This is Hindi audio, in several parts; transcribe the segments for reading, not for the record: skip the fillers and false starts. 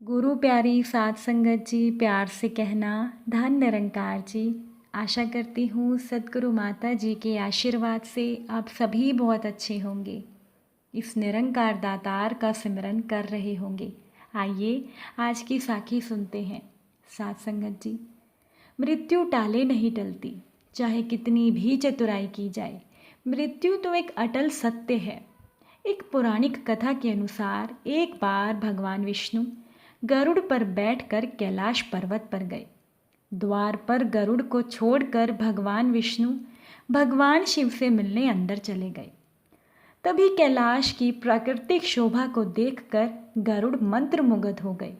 गुरु प्यारी साध संगत जी, प्यार से कहना धन निरंकार जी। आशा करती हूँ सद्गुरु माता जी के आशीर्वाद से आप सभी बहुत अच्छे होंगे। इस निरंकार दातार का सिमरन कर रहे होंगे। आइए आज की साखी सुनते हैं। साध संगत जी, मृत्यु टाले नहीं टलती, चाहे कितनी भी चतुराई की जाए। मृत्यु तो एक अटल सत्य है। एक पौराणिक कथा के अनुसार एक बार भगवान विष्णु गरुड़ पर बैठकर कैलाश पर्वत पर गए। द्वार पर गरुड़ को छोड़कर भगवान विष्णु भगवान शिव से मिलने अंदर चले गए। तभी कैलाश की प्राकृतिक शोभा को देखकर गरुड़ मंत्रमुग्ध हो गए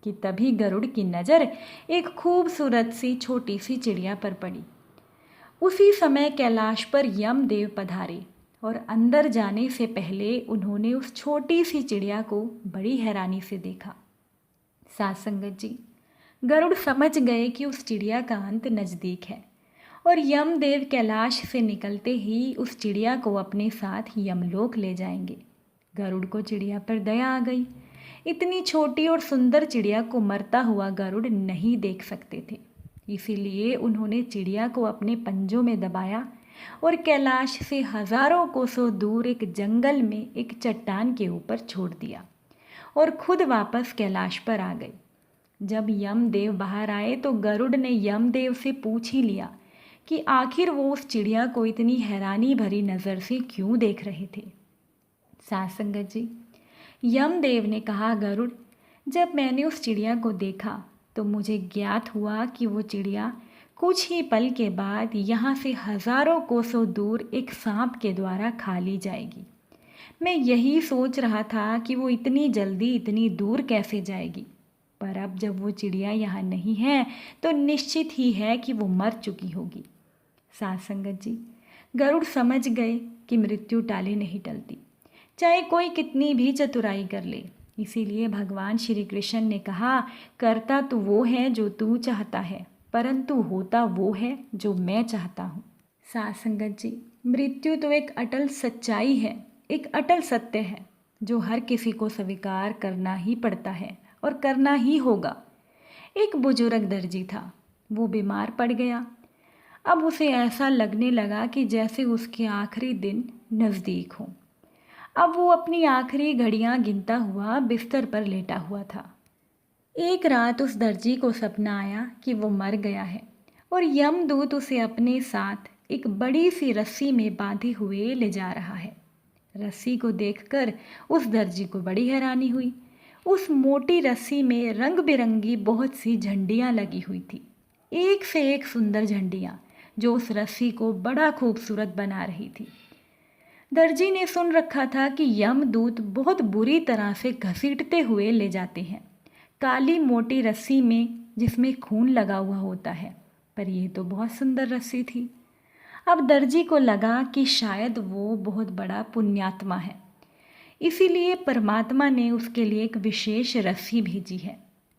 कि तभी गरुड़ की नज़र एक खूबसूरत सी छोटी सी चिड़िया पर पड़ी। उसी समय कैलाश पर यमदेव पधारे और अंदर जाने से पहले उन्होंने उस छोटी सी चिड़िया को बड़ी हैरानी से देखा। साध संगत जी, गरुड़ समझ गए कि उस चिड़िया का अंत नज़दीक है और यमदेव कैलाश से निकलते ही उस चिड़िया को अपने साथ यमलोक ले जाएंगे। गरुड़ को चिड़िया पर दया आ गई। इतनी छोटी और सुंदर चिड़िया को मरता हुआ गरुड़ नहीं देख सकते थे, इसीलिए उन्होंने चिड़िया को अपने पंजों में दबाया और कैलाश से हजारों कोसों दूर एक जंगल में एक चट्टान के ऊपर छोड़ दिया और खुद वापस कैलाश पर आ गए। जब यमदेव बाहर आए तो गरुड़ ने यमदेव से पूछ ही लिया कि आखिर वो उस चिड़िया को इतनी हैरानी भरी नज़र से क्यों देख रहे थे। साध संगत जी, यमदेव ने कहा, गरुड़, जब मैंने उस चिड़िया को देखा तो मुझे ज्ञात हुआ कि वो चिड़िया कुछ ही पल के बाद यहाँ से हजारों कोसों दूर एक सांप के द्वारा खा ली जाएगी। मैं यही सोच रहा था कि वो इतनी जल्दी इतनी दूर कैसे जाएगी, पर अब जब वो चिड़िया यहाँ नहीं है तो निश्चित ही है कि वो मर चुकी होगी। साध संगत जी, गरुड़ समझ गए कि मृत्यु टाले नहीं टलती, चाहे कोई कितनी भी चतुराई कर ले। इसीलिए भगवान श्री कृष्ण ने कहा, करता तो वो है जो तू चाहता है, परंतु होता वो है जो मैं चाहता हूँ। साध संगत जी, मृत्यु तो एक अटल सच्चाई है, एक अटल सत्य है जो हर किसी को स्वीकार करना ही पड़ता है और करना ही होगा। एक बुजुर्ग दर्जी था, वो बीमार पड़ गया। अब उसे ऐसा लगने लगा कि जैसे उसके आखिरी दिन नज़दीक हो। अब वो अपनी आखिरी घड़ियां गिनता हुआ बिस्तर पर लेटा हुआ था। एक रात उस दर्जी को सपना आया कि वो मर गया है और यमदूत उसे अपने साथ एक बड़ी सी रस्सी में बांधे हुए ले जा रहा है। रस्सी को देखकर उस दर्जी को बड़ी हैरानी हुई। उस मोटी रस्सी में रंग बिरंगी बहुत सी झंडियाँ लगी हुई थी, एक से एक सुंदर झंडियाँ जो उस रस्सी को बड़ा खूबसूरत बना रही थी। दर्जी ने सुन रखा था कि यमदूत बहुत बुरी तरह से घसीटते हुए ले जाते हैं काली मोटी रस्सी में जिसमें खून लगा हुआ होता है, पर यह तो बहुत सुंदर रस्सी थी। अब दर्जी को लगा कि शायद वो बहुत बड़ा पुण्यात्मा है, इसीलिए परमात्मा ने उसके लिए एक विशेष रस्सी भेजी है।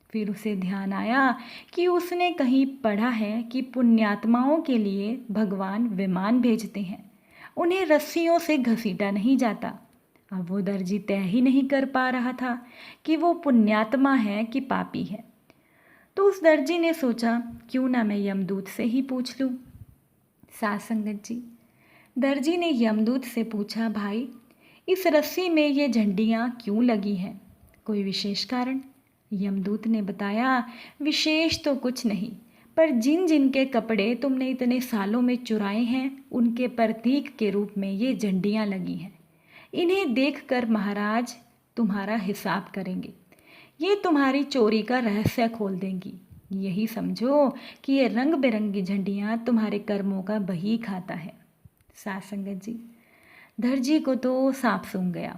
फिर उसे ध्यान आया कि उसने कहीं पढ़ा है कि पुण्यात्माओं के लिए भगवान विमान भेजते हैं, उन्हें रस्सियों से घसीटा नहीं जाता। अब वो दर्जी तय ही नहीं कर पा रहा था कि वो पुण्यात्मा है कि पापी है। तो उस दर्जी ने सोचा, क्यों ना मैं यमदूत से ही पूछ लूँ। साध संगत जी, दर्जी ने यमदूत से पूछा, भाई, इस रस्सी में ये झंडियाँ क्यों लगी हैं, कोई विशेष कारण? यमदूत ने बताया, विशेष तो कुछ नहीं, पर जिन जिन के कपड़े तुमने इतने सालों में चुराए हैं उनके प्रतीक के रूप में ये झंडियाँ लगी हैं। इन्हें देखकर महाराज तुम्हारा हिसाब करेंगे, ये तुम्हारी चोरी का रहस्य खोल देंगी। यही समझो कि ये रंग बिरंगी झंडियाँ तुम्हारे कर्मों का बही खाता है। साध संगत जी, दर्जी को तो सांप सूंघ गया।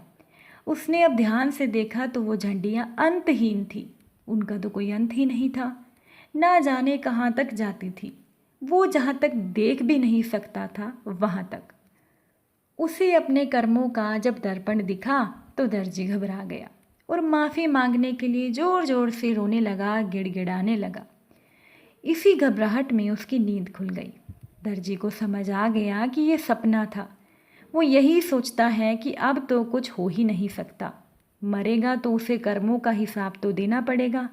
उसने अब ध्यान से देखा तो वो झंडियाँ अंतहीन थी, उनका तो कोई अंत ही नहीं था, ना जाने कहाँ तक जाती थी। वो जहाँ तक देख भी नहीं सकता था वहाँ तक। उसे अपने कर्मों का जब दर्पण दिखा तो दर्जी घबरा गया और माफ़ी मांगने के लिए ज़ोर ज़ोर से रोने लगा, गिड़गिड़ाने लगा। इसी घबराहट में उसकी नींद खुल गई। दर्जी को समझ आ गया कि ये सपना था। वो यही सोचता है कि अब तो कुछ हो ही नहीं सकता। मरेगा तो उसे कर्मों का हिसाब तो देना पड़ेगा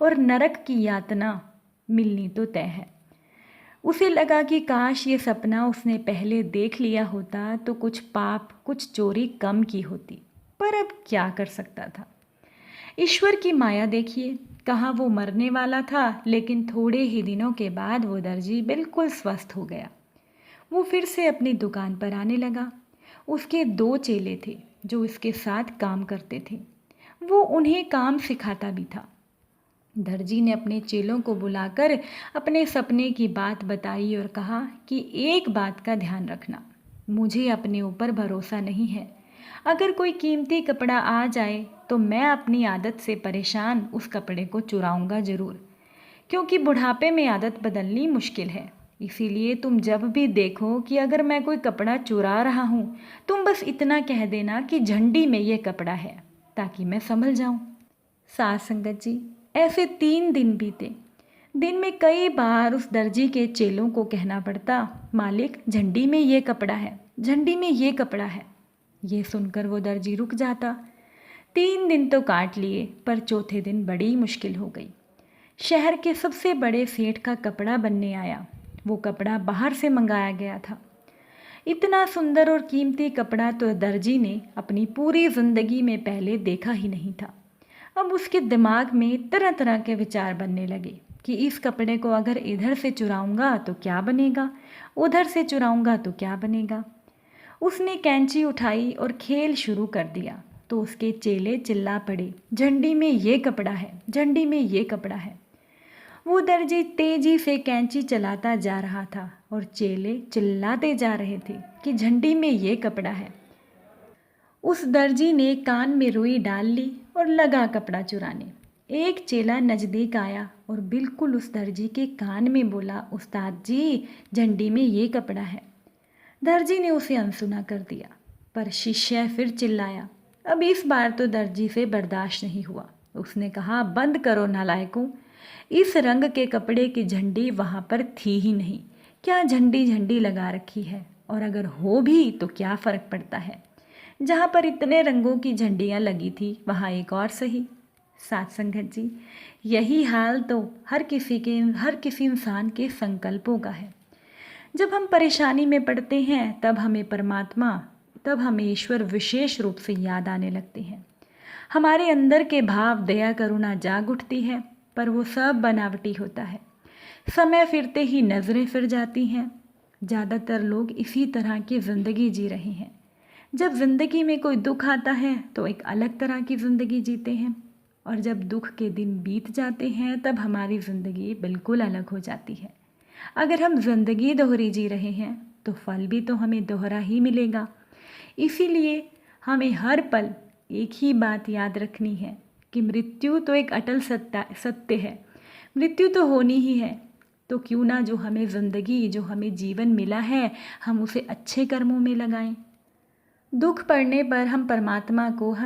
और नरक की यातना मिलनी तो तय है। उसे लगा कि काश ये सपना उसने पहले देख लिया होता तो कुछ पाप, कुछ चोरी कम की होती, पर अब क्या कर सकता था। ईश्वर की माया देखिए, कहाँ वो मरने वाला था, लेकिन थोड़े ही दिनों के बाद वो दर्जी बिल्कुल स्वस्थ हो गया। वो फिर से अपनी दुकान पर आने लगा। उसके 2 चेले थे जो इसके साथ काम करते थे। वो उन्हें काम सिखाता भी था। दर्जी ने अपने चेलों को बुलाकर अपने सपने की बात बताई और कहा कि एक बात का ध्यान रखना, मुझे अपने ऊपर भरोसा नहीं है। अगर कोई कीमती कपड़ा आ जाए तो मैं अपनी आदत से परेशान उस कपड़े को चुराऊंगा ज़रूर, क्योंकि बुढ़ापे में आदत बदलनी मुश्किल है। इसीलिए तुम जब भी देखो कि अगर मैं कोई कपड़ा चुरा रहा हूँ, तुम बस इतना कह देना कि झंडी में ये कपड़ा है, ताकि मैं संभल जाऊँ। साथ संगत जी, ऐसे 3 दिन बीते। दिन में कई बार उस दर्जी के चेलों को कहना पड़ता, मालिक झंडी में ये कपड़ा है, झंडी में ये कपड़ा है। ये सुनकर वो दर्जी रुक जाता। 3 दिन तो काट लिए, पर चौथे दिन बड़ी मुश्किल हो गई। शहर के सबसे बड़े सेठ का कपड़ा बनने आया। वो कपड़ा बाहर से मंगाया गया था। इतना सुंदर और कीमती कपड़ा तो दर्जी ने अपनी पूरी जिंदगी में पहले देखा ही नहीं था। अब उसके दिमाग में तरह तरह के विचार बनने लगे कि इस कपड़े को अगर इधर से चुराऊंगा तो क्या बनेगा, उधर से चुराऊंगा तो क्या बनेगा। उसने कैंची उठाई और खेल शुरू कर दिया तो उसके चेले चिल्ला पड़े, झंडी में ये कपड़ा है, झंडी में ये कपड़ा है। वो दर्जी तेजी से कैंची चलाता जा रहा था और चेले चिल्लाते जा रहे थे कि झंडी में ये कपड़ा है। उस दर्जी ने कान में रुई डाल ली और लगा कपड़ा चुराने। एक चेला नज़दीक आया और बिल्कुल उस दर्जी के कान में बोला, उस्ताद जी झंडी में ये कपड़ा है। दर्जी ने उसे अनसुना कर दिया, पर शिष्य फिर चिल्लाया। अब इस बार तो दर्जी से बर्दाश्त नहीं हुआ। उसने कहा, बंद करो नालायकों, इस रंग के कपड़े की झंडी वहाँ पर थी ही नहीं। क्या झंडी झंडी लगा रखी है, और अगर हो भी तो क्या फ़र्क पड़ता है। जहाँ पर इतने रंगों की झंडियाँ लगी थी वहाँ एक और सही। साथ संगत जी, यही हाल तो हर किसी इंसान के संकल्पों का है। जब हम परेशानी में पड़ते हैं तब हमें ईश्वर विशेष रूप से याद आने लगते हैं। हमारे अंदर के भाव दया करुणा जाग उठती है, पर वो सब बनावटी होता है। समय फिरते ही नज़रें फिर जाती हैं। ज़्यादातर लोग इसी तरह की ज़िंदगी जी रहे हैं। जब ज़िंदगी में कोई दुख आता है तो एक अलग तरह की ज़िंदगी जीते हैं, और जब दुख के दिन बीत जाते हैं तब हमारी ज़िंदगी बिल्कुल अलग हो जाती है। अगर हम ज़िंदगी दोहरी जी रहे हैं तो फल भी तो हमें दोहरा ही मिलेगा। इसीलिए हमें हर पल एक ही बात याद रखनी है कि मृत्यु तो एक अटल सत्य है। मृत्यु तो होनी ही है, तो क्यों ना जो हमें जीवन मिला है, हम उसे अच्छे कर्मों में लगाएं। दुख पड़ने पर हम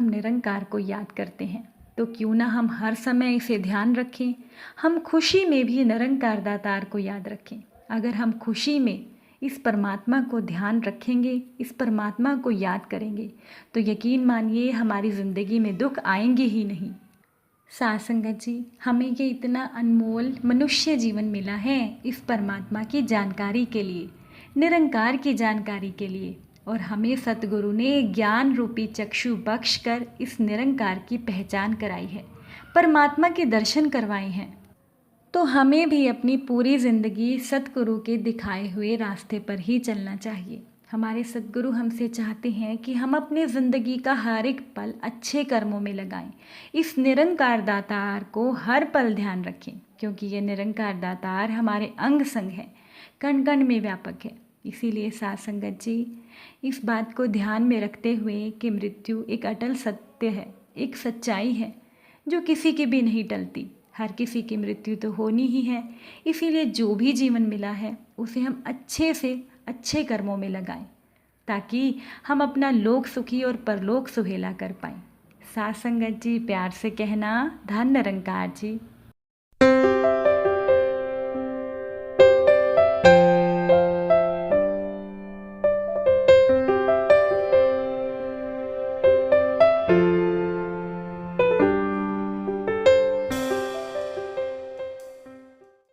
निरंकार को याद करते हैं, तो क्यों ना हम हर समय इसे ध्यान रखें। हम खुशी में भी निरंकार दातार को याद रखें। अगर हम खुशी में इस परमात्मा को ध्यान रखेंगे, इस परमात्मा को याद करेंगे, तो यकीन मानिए हमारी ज़िंदगी में दुख आएंगे ही नहीं। साथ संगत जी, हमें ये इतना अनमोल मनुष्य जीवन मिला है इस परमात्मा की जानकारी के लिए, निरंकार की जानकारी के लिए, और हमें सतगुरु ने ज्ञान रूपी चक्षु बख्श कर इस निरंकार की पहचान कराई है, परमात्मा के दर्शन करवाए हैं। तो हमें भी अपनी पूरी ज़िंदगी सतगुरु के दिखाए हुए रास्ते पर ही चलना चाहिए। हमारे सतगुरु हमसे चाहते हैं कि हम अपनी ज़िंदगी का हर एक पल अच्छे कर्मों में लगाएं। इस निरंकार दातार को हर पल ध्यान रखें, क्योंकि ये निरंकार दातार हमारे अंग संग है, कण कण में व्यापक है। इसीलिए साथ संगत जी, इस बात को ध्यान में रखते हुए कि मृत्यु एक अटल सत्य है, एक सच्चाई है जो किसी की भी नहीं टलती। हर किसी की मृत्यु तो होनी ही है। इसीलिए जो भी जीवन मिला है उसे हम अच्छे से अच्छे कर्मों में लगाएं, ताकि हम अपना लोक सुखी और परलोक सुहेला कर पाएं। साथ संगत जी, प्यार से कहना, धन निरंकार जी।